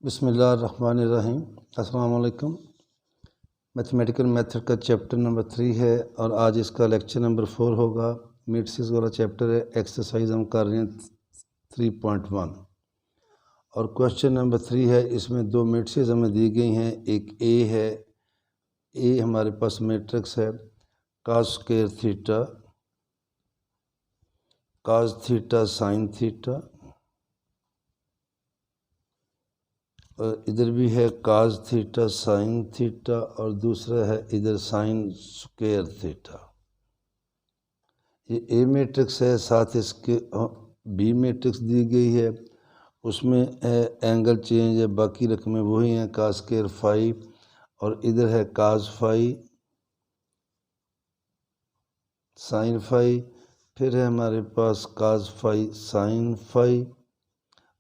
बिस्मिल्लाहिर्रहमानिर्रहीम। अस्सलाम वालेकुम। मैथमेटिकल मेथड का चैप्टर नंबर 3 है और आज इसका लेक्चर नंबर 4 होगा। मीट्रिक्स वाला चैप्टर है। एक्सरसाइज हम कर रहे हैं 3.1 और क्वेश्चन नंबर 3 है। इसमें दो मैट्रिक्स हमें दी गई हैं। एक ए है, ए हमारे पास मैट्रिक्स है cos square theta, cos theta sine theta, और इधर भी है cos थीटा साइन थीटा और दूसरा है इधर साइन स्क्वायर थीटा। ये ए मैट्रिक्स है, साथ इसके बी मैट्रिक्स दी गई है, उसमें है एंगल चेंज है, बाकी रकमें वही हैं cos स्क्वायर फाई, और इधर है cos फाई साइन फाई, फिर है हमारे पास cos फाई साइन फाई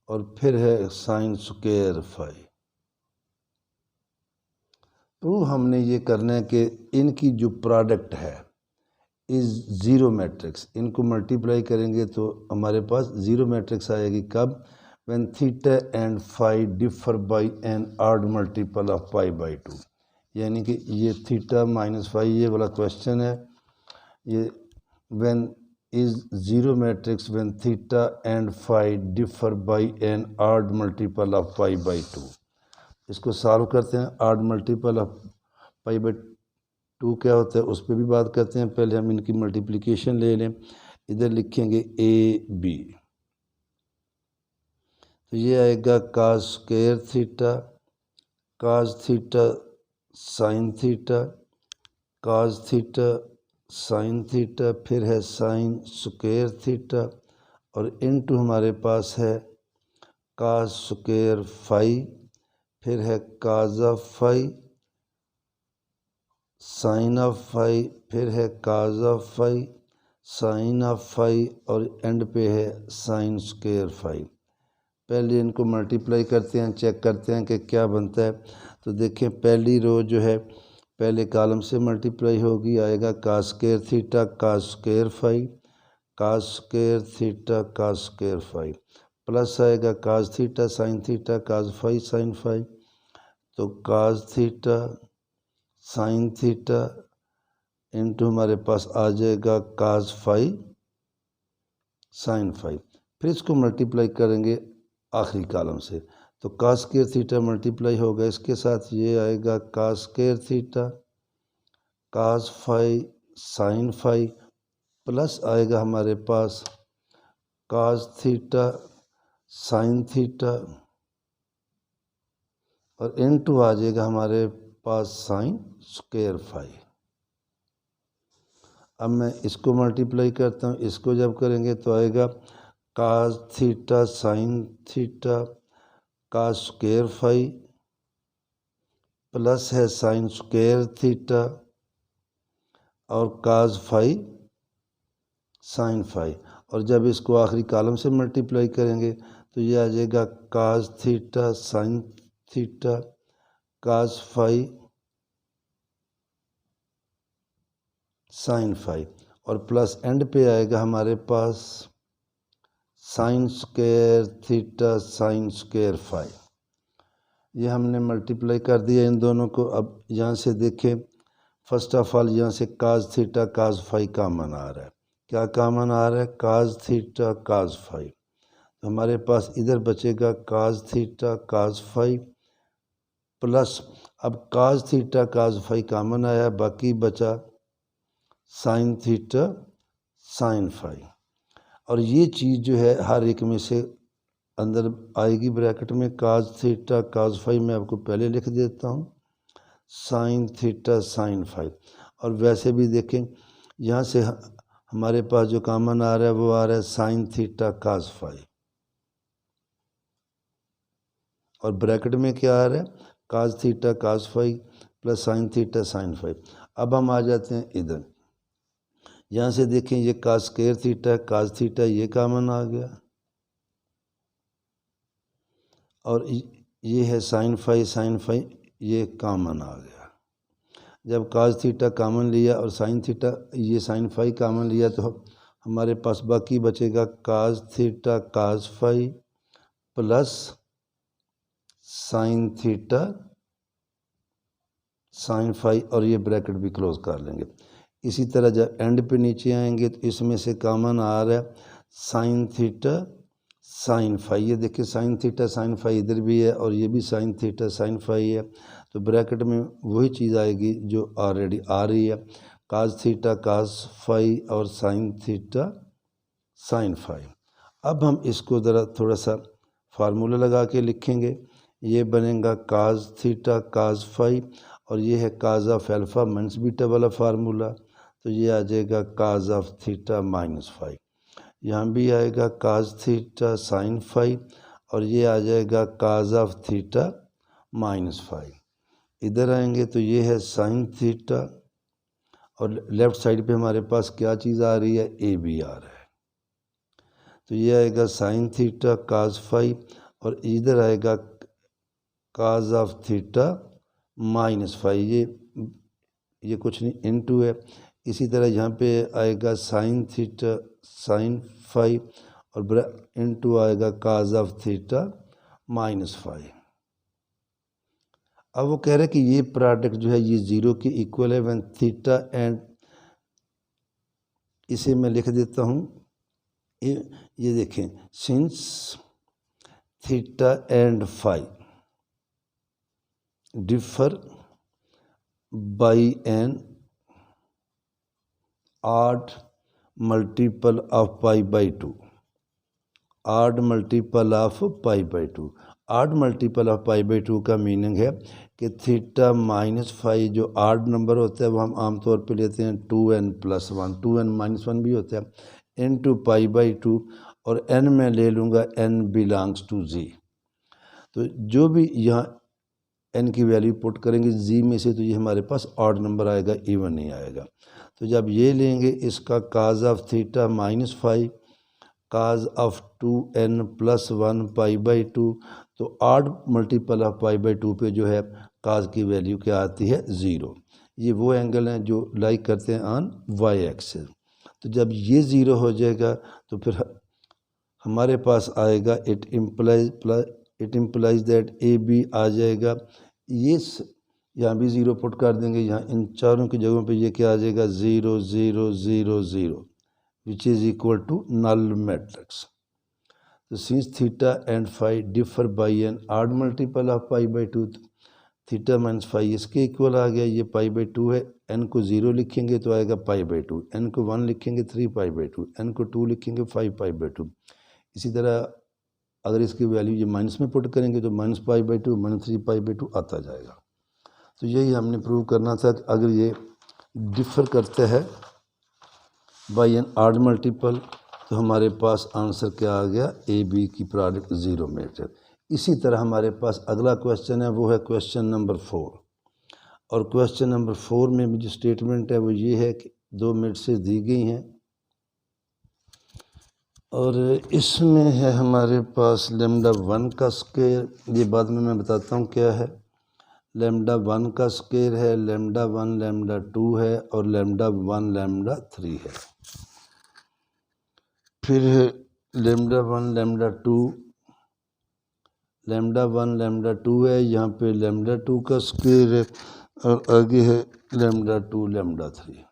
और फिर है साइन स्क्वायर फाई। तो हमने ये करना है कि इनकी जो प्रोडक्ट है इज़ ज़ीरो मैट्रिक्स, इनको मल्टीप्लाई करेंगे तो हमारे पास ज़ीरो मैट्रिक्स आएगी। कब? When theta and phi differ by an odd multiple of pi by 2, यानी कि ये थीटा माइनस फाई ये वाला क्वेश्चन है। ये when is zero matrix when theta and phi differ by an odd multiple of pi by 2। इसको solve करते हैं। Odd multiple of pi by 2 क्या होता है उस पर भी बात करते हैं। पहले हम इनकी मल्टीप्लिकेशन ले लें। इधर लिखेंगे ए बी, तो ये आएगा cos square theta, cos theta sine theta, cos theta sine theta, फिर है साइन स्क्वायर थीटा और इनटू हमारे पास है cos स्क्वायर फाई, फिर है cos of phi sine of phi, फिर है cos of phi sine of phi और एंड पे है साइन स्क्वायर फाई। पहले इनको मल्टीप्लाई करते हैं, चेक करते हैं कि क्या बनता है। तो देखें पहली रो जो है पहले कॉलम से मल्टीप्लाई होगी, आएगा cos square theta cos square phi, cos square theta cos square phi, plus आएगा cos theta sine theta cos phi sine phi, तो cos theta sine theta into हमारे पास आ जाएगा cos फाई साइन फाई। फिर इसको multiply करेंगे आखिरी column से, तो cos स्क्वायर थीटा मल्टीप्लाई होगा इसके साथ, ये आएगा cos square theta cos phi sine phi, plus आएगा हमारे पास cos थीटा साइन थीटा और इनटू आ जाएगा हमारे पास साइन स्क्वायर फाई। अब मैं इसको मल्टीप्लाई करता हूँ, इसको जब करेंगे तो आएगा cos theta sine theta cos square phi plus है साइन स्क्वायर थीटा और cos फाई साइन फाई, और जब इसको आखिरी कॉलम से मल्टीप्लाई करेंगे तो ये आ जाएगा cos theta sine theta cos phi sine phi और प्लस एंड पे आएगा हमारे पास sine square theta sine square phi. ये हमने मल्टीप्लाई कर दिया इन दोनों को। अब यहाँ से देखें, फर्स्ट ऑफ ऑल यहाँ से cos theta cos phi common आ रहा है। क्या कॉमन आ रहा है? cos theta cos phi. तो हमारे पास इधर बचेगा cos theta cos phi plus, अब cos theta cos phi common आया, बाकी बचा साइन थीटा साइन फाई, और ये चीज़ जो है हर एक में से अंदर आएगी ब्रैकेट में। cos थीटा cos फाई मैं आपको पहले लिख देता हूँ, साइन थीटा साइन फाई, और वैसे भी देखें यहाँ से हमारे पास जो कॉमन आ रहा है वो आ रहा है साइन थीटा cos फाई, और ब्रैकेट में क्या आ रहा है? cos theta cos phi plus sine theta sine phi. अब हम आ जाते हैं इधर, यहाँ से देखें ये cos square theta cos theta ये कॉमन आ गया, और ये है साइन फाई ये कॉमन आ गया। जब cos थीटा कॉमन लिया और साइन थीटा ये साइन फाई कॉमन लिया तो हमारे पास बाकी बचेगा cos theta cos phi plus sine theta sine phi और ये ब्रैकेट भी क्लोज कर लेंगे। इसी तरह जब एंड पे नीचे आएंगे तो इसमें से कॉमन आ रहा है साइन थीटा साइन फाई। ये देखिए साइन थीटा साइन फाई इधर भी है और ये भी साइन थीटा साइन फाई है, तो ब्रैकेट में वही चीज़ आएगी जो ऑलरेडी आ रही है, काज थीटा काज फाई और साइन थीटा साइन फाई। अब हम इसको ज़रा थोड़ा सा फार्मूला लगा के लिखेंगे। ये बनेगा काज थीटा काज फाई और ये है cause of alpha minus beta वाला फार्मूला, तो ये आ जाएगा काज ऑफ थीटा माइनस फाई। यहाँ भी आएगा काज थीटा साइन फाई और ये आ जाएगा काज ऑफ थीटा माइनस फाई। इधर आएंगे तो ये है साइन थीटा और लेफ़्ट साइड पे हमारे पास क्या चीज़ आ रही है, ए बी आ रहा है, तो ये आएगा साइन थीटा काज फाई और इधर आएगा काज ऑफ थीटा माइनस फाई। ये कुछ नहीं इनटू है। इसी तरह यहाँ पे आएगा साइन थीटा साइन फाई और इनटू आएगा काज ऑफ थीटा माइनस फाई। अब वो कह रहे हैं कि ये प्रोडक्ट जो है ये ज़ीरो के इक्वल है व्हेन थीटा एंड, इसे मैं लिख देता हूँ। ये देखें, since theta and phi differ by an odd multiple of pi by two, odd multiple of pi by two. Odd multiple of pi by two का मीनिंग है कि थीटा माइनस फाई जो ऑड नंबर होता है वो हम आमतौर पे लेते हैं 2n+1, 2n-1 भी होता है, इनटू पाई बाई टू और n में ले लूँगा n बिलोंग्स टू z। तो जो भी यहाँ n की वैल्यू पुट करेंगे z में से तो ये हमारे पास ऑड नंबर आएगा, इवन नहीं आएगा। तो जब ये लेंगे इसका cos of theta minus phi cos of 2n+1 pi by two, तो odd multiple of pi by two पे जो है काज की वैल्यू क्या आती है, ज़ीरो। ये वो एंगल हैं जो लाइक करते हैं ऑन वाई एक्सिस। तो जब ये ज़ीरो हो जाएगा तो फिर हमारे पास आएगा it implies that A B आ जाएगा। ये यहाँ भी ज़ीरो पुट कर देंगे, यहाँ इन चारों की जगहों पे ये क्या आ जाएगा, 0 0 0 0 which is equal to null matrix. तो since theta and phi differ by an odd multiple of pi by two, theta minus phi इसके इक्वल आ गया, ये पाई बाई टू है, एन को 0 लिखेंगे तो आएगा पाई बाई टू, एन को 1 लिखेंगे 3 पाई बाई टू, एन को 2 लिखेंगे 5 पाई बाई टू। इसी तरह अगर इसकी वैल्यू ये माइनस में पुट करेंगे तो minus pi by to minus 3 pi by to आता जाएगा। तो यही हमने प्रूव करना था कि अगर ये डिफ़र करते हैं बाई एन ऑड मल्टीपल तो हमारे पास आंसर क्या आ गया, ए बी की प्रोडक्ट ज़ीरो मैट्रिक्स। इसी तरह हमारे पास अगला क्वेश्चन है, वो है क्वेश्चन नंबर 4। और क्वेश्चन नंबर 4 में भी जो स्टेटमेंट है वो ये है कि 2 मैट्रिसेस दी गई हैं और इसमें है हमारे पास लैम्डा 1 का स्क्वायर, ये बाद में मैं बताता हूँ क्या है। लैम्डा 1 का स्क्वायर है, लैम्डा 1 लैम्डा 2 है और लैम्डा 1 लैम्डा 3 है। फिर है लैम्डा 1 लैम्डा 2, लैम्डा 1 लैम्डा 2 है, यहाँ पे लैम्डा 2 का स्क्वायर है और आगे है लैम्डा 2 लैम्डा 3।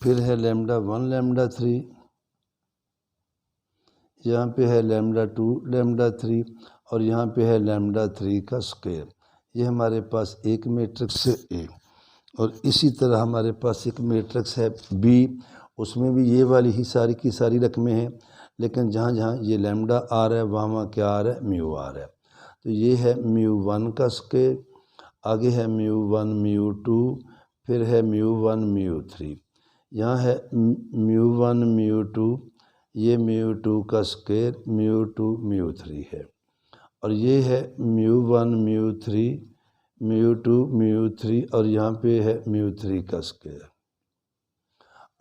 फिर है लैम्डा 1 लैम्डा 3, यहाँ पे है लैम्डा 2 लैम्डा 3 और यहाँ पे है लैम्डा 3 का स्क्वायर। ये हमारे पास एक मैट्रिक्स है ए। और इसी तरह हमारे पास एक मैट्रिक्स है बी, उसमें भी ये वाली ही सारी की सारी रकमें हैं, लेकिन जहाँ जहाँ ये लैम्डा आ रहा है वहाँ क्या आ रहा है, म्यू आ रहा है। तो ये है μ1 का स्क्वायर, आगे है μ1 μ2, फिर है μ1 μ3, यहाँ है μ1 μ2, ये μ2 का स्क्वायर μ2 μ3 है और ये है μ1 μ3 μ2 μ3 और यहाँ पे है μ3 का स्क्वायर।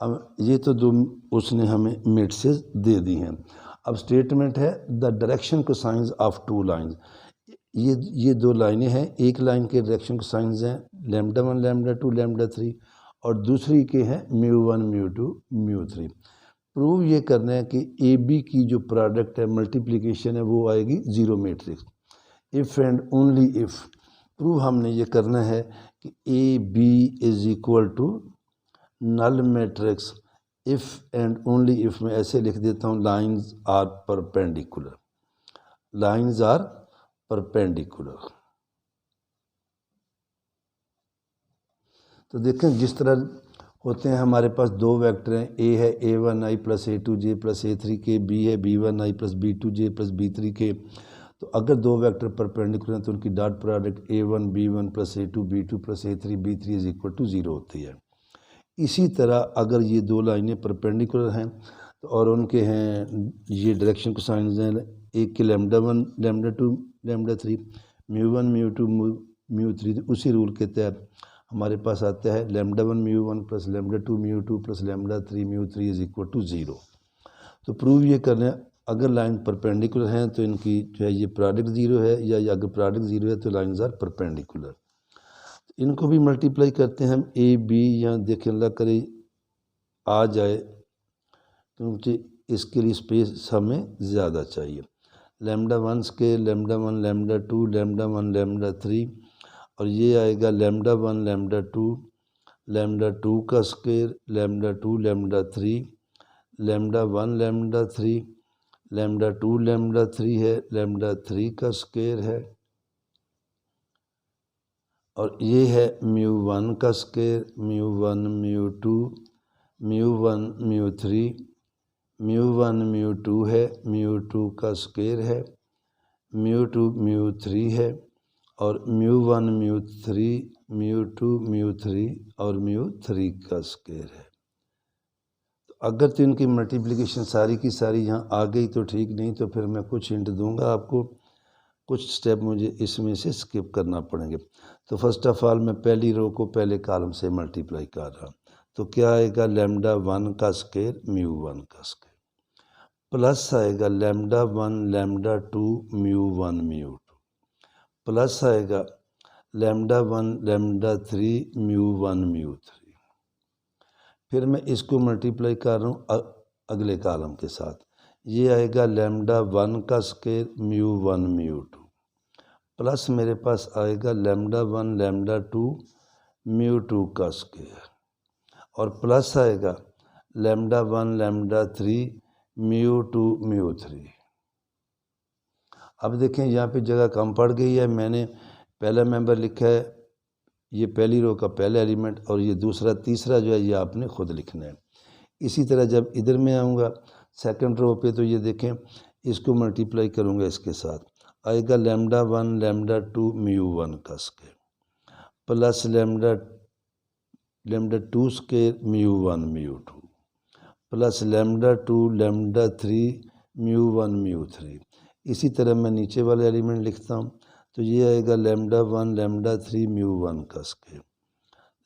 अब ये तो दो उसने हमें मैट्रिसेस दे दी हैं। अब स्टेटमेंट है the direction cosines of two lines. ये दो लाइनें हैं, एक लाइन के डायरेक्शन कोसाइंस हैं लैम्डा 1 लैम्डा 2 लैम्डा 3 और दूसरी के हैं μ1 μ2 μ3। प्रूव ये करना है कि ए बी की जो प्रोडक्ट है मल्टीप्लिकेशन है वो आएगी zero matrix. If and only if prove हमने ये करना है कि A B is equal to null matrix. If and only if में ऐसे लिख देता हूँ, lines are perpendicular, lines are perpendicular. तो देखें जिस तरह होते हैं हमारे पास दो वेक्टर हैं, ए है a1i plus a2j plus a3k, B है b1i plus b2j plus b3k। तो अगर दो वेक्टर परपेंडिकुलर हैं तो उनकी dot product a1 b1 plus a2 b2 plus a3 b3 is equal to 0 होती है। इसी तरह अगर ये दो लाइनें परपेंडिकुलर हैं तो और उनके हैं ये डायरेक्शन को साइंस हैं, एक के λ1 λ2 λ3 μ1 μ2 μ3, तो उसी रूल के तहत हमारे पास आता है λ1 μ1 plus λ2 μ2 plus λ3 μ3 is equal to 0। तो प्रूव ये करना है अगर लाइन परपेंडिकुलर हैं तो इनकी जो है ये प्रोडक्ट 0 है, या अगर प्रोडक्ट 0 है तो लाइन्स आर परपेंडिकुलर। इनको भी मल्टीप्लाई करते हैं हम, ए बी, यहाँ देखें अल्लाह करे आ जाए क्योंकि इसके लिए स्पेस हमें ज़्यादा चाहिए। λ1 स्केयर λ1 λ2 λ1 λ3, और ये आएगा λ1 λ2 λ2 का स्केयर λ2 λ3 λ1 λ3 λ2 λ3 है, λ3 का स्केयर है, और ये है μ1 का स्केयर μ1 μ2 μ1 μ3 μ1 μ2 है, μ2 का स्केयर है, μ2 μ3 है, और μ1 μ3 μ2 μ3 और μ3 का स्केयर है। तो अगर तो इनकी मल्टीप्लिकेशन सारी की सारी यहाँ आ गई तो ठीक, नहीं तो फिर मैं कुछ हिंट दूंगा आपको, कुछ स्टेप मुझे इसमें से स्किप करना पड़ेंगे। तो फर्स्ट ऑफ ऑल मैं पहली रो को पहले कॉलम से मल्टीप्लाई कर रहा हूँ, तो क्या आएगा λ1 का स्केयर μ1 का स्केयर, प्लस आएगा λ1 λ2 μ1 μ2, प्लस आएगा λ1 λ3 μ1 μ3। फिर मैं इसको मल्टीप्लाई कर रहा हूँ अगले कॉलम के साथ, ये आएगा λ1 का स्केयर μ1 μ2, प्लस मेरे पास आएगा λ1 λ2 μ2 का स्केयर, और प्लस आएगा λ1 λ3 μ2 μ3। अब देखें यहाँ पे जगह कम पड़ गई है, मैंने पहला मेंबर लिखा है, ये पहली रो का पहला एलिमेंट, और ये दूसरा तीसरा जो है ये आपने खुद लिखना है। इसी तरह जब इधर में आऊँगा सेकंड रो पे, तो ये देखें इसको मल्टीप्लाई करूँगा इसके साथ, आएगा λ1 λ2 μ1 का स्केयर, प्लस λ2 स्केयर μ1 μ2, प्लस λ2 λ3 μ1 μ3। इसी तरह मैं नीचे वाले एलिमेंट लिखता हूँ, तो ये आएगा λ1 λ3 μ1 का स्केयर,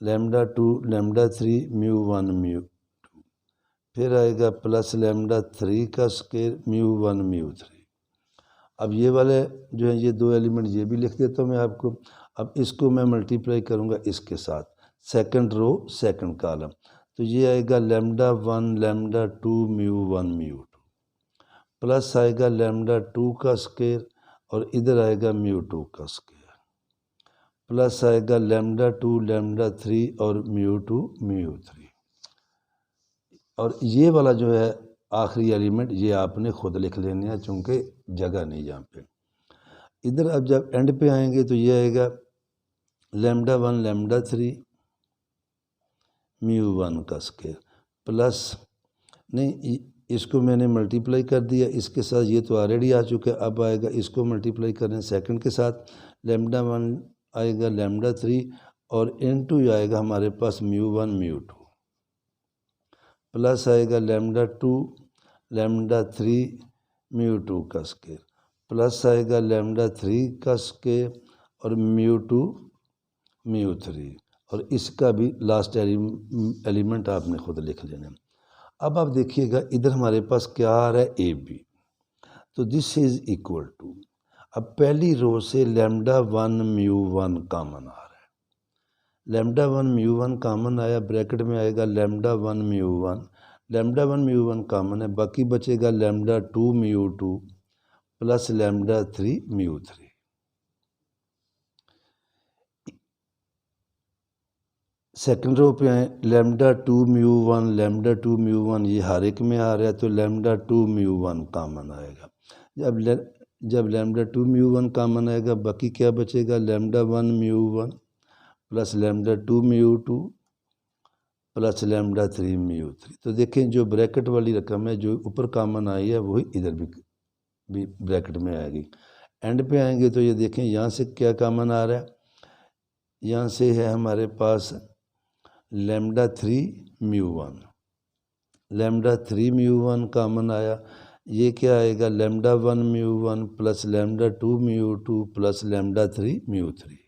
λ2 λ3 μ1 μ2, फिर आएगा प्लस λ3 का स्केयर μ1 μ3। अब ये वाले जो है ये दो एलिमेंट ये भी लिख देता हूँ मैं आपको। अब इसको मैं मल्टीप्लाई करूँगा इसके साथ, सेकंड रो सेकंड कॉलम, तो ये आएगा λ1 λ2 μ1 μ2, प्लस आएगा λ2 का स्केयर, और इधर आएगा μ2 का स्केयर, प्लस आएगा λ2 λ3 और μ2 μ3। और ये वाला जो है आखिरी एलिमेंट ये आपने खुद लिख लेने हैं चूँकि जगह नहीं यहाँ पे। इधर अब जब एंड पे आएंगे तो ये आएगा λ1 λ3 μ1 का स्केयर, प्लस नहीं इसको मैंने मल्टीप्लाई कर दिया इसके साथ, ये तो ऑलरेडी आ चुका है। अब आएगा इसको मल्टीप्लाई करने सेकंड के साथ, λ1 आएगा λ3 और इनटू आएगा हमारे पास μ1 μ2, प्लस आएगा λ2 λ3 μ2 का स्केयर, प्लस आएगा λ3 का स्केयर और μ2 μ3, और इसका भी लास्ट एलिमेंट आपने खुद लिख लेना। अब आप देखिएगा इधर हमारे पास क्या आ रहा है ए बी, तो दिस इज इक्वल टू, अब पहली रो से λ1 μ1 कॉमन आ रहा है, λ1 μ1 कॉमन आया, ब्रैकेट में आएगा λ1 μ1 लैम्डा 1 म्यू 1 कॉमन है, बाकी बचेगा lambda 2 mu 2 plus lambda 3 mu 3। Second row पे आए, लैम्डा 2 म्यू 1 लैम्डा 2 म्यू 1 ये हर एक में आ रहा है, तो लैम्डा 2 म्यू 1 कॉमन आएगा। जब लैम्डा 2 म्यू 1 कॉमन आएगा, बाकी क्या बचेगा lambda 1 mu 1 plus lambda 2 mu 2 plus lambda 3 mu 3। तो देखें जो ब्रैकेट वाली रकम है जो ऊपर कॉमन आई है वही इधर भी ब्रैकेट में आएगी। एंड पे आएंगे तो ये देखें यहाँ से क्या कॉमन आ रहा है, यहाँ से है हमारे पास लैम्डा 3 म्यू 1, लैम्डा 3 म्यू 1 कॉमन आया। ये क्या आएगा lambda 1 mu 1 plus lambda 2 mu 2 plus lambda 3 mu 3।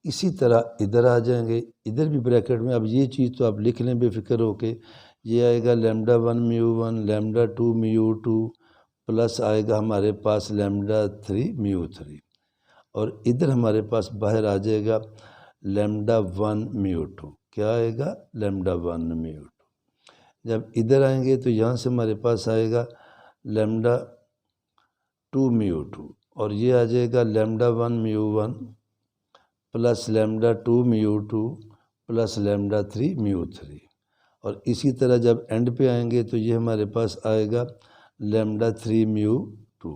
इसी तरह इधर आ जाएंगे, इधर भी ब्रैकेट में। अब ये चीज़ तो आप लिख लें बेफिक्र होके, ये आएगा lambda 1 mu 1 lambda 2 mu 2 plus आएगा हमारे पास लैम्डा 3 म्यू 3, और इधर हमारे पास बाहर आ जाएगा लैम्डा 1 म्यू 2। क्या आएगा लैम्डा 1 म्यू 2। जब इधर आएंगे तो यहाँ से हमारे पास आएगा लैम्डा 2 म्यू 2, और ये आ जाएगा lambda 1 mu 1 plus lambda 2 mu 2 plus lambda 3 mu 3। और इसी तरह जब एंड पे आएंगे तो ये हमारे पास आएगा लैम्डा 3 म्यू 2।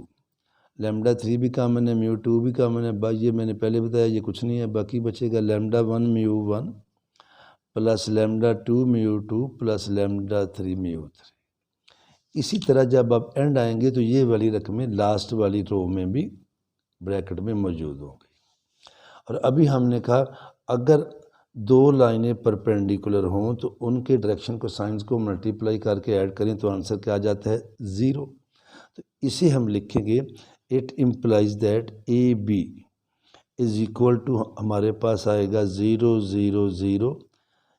लैम्डा 3 भी कॉमन है, म्यू 2 भी कॉमन है, भाई ये मैंने पहले बताया ये कुछ नहीं है, बाकी बचेगा lambda 1 mu 1 plus lambda 2 mu 2 plus lambda 3 mu 3। इसी तरह जब आप एंड आएंगे तो ये वाली रकमें लास्ट वाली रो में भी ब्रैकेट में मौजूद होंगी। और अभी हमने कहा अगर दो लाइनें परपेंडिकुलर हों तो उनके डायरेक्शन को साइंस को मल्टीप्लाई करके ऐड करें तो आंसर क्या आ जाता है 0। तो इसे हम लिखेंगे it implies that A B is equal to, हमारे पास आएगा 0 0 0,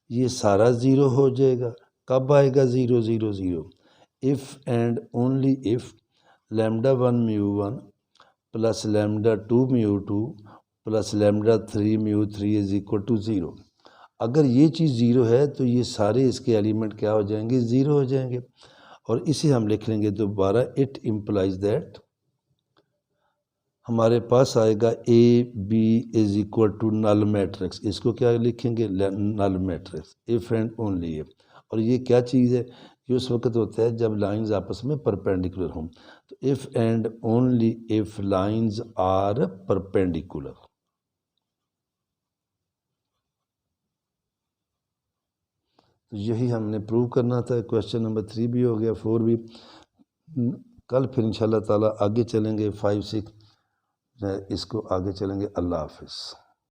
ये सारा 0 हो जाएगा। कब आएगा 0 0 0? If and only if lambda 1 mu 1 plus lambda 2 mu 2 plus lambda 3 mu 3 is equal to 0। अगर ये चीज़ 0 है तो ये सारे इसके एलिमेंट क्या हो जाएंगे 0 हो जाएंगे। और इसे हम लिख लेंगे दोबारा, इट इम्प्लाइज दैट, हमारे पास आएगा A B is equal to null matrix. इसको क्या लिखेंगे null matrix, if and only if. और ये क्या चीज़ है, ये उस वक्त होता है जब लाइंस आपस में परपेंडिकुलर हों। तो if and only if lines are perpendicular. तो यही हमने प्रूव करना था। क्वेश्चन नंबर 3 भी हो गया, 4 भी। कल फिर इंशाल्लाह ताला आगे चलेंगे 5 6 इसको आगे चलेंगे। अल्लाह हाफिज़।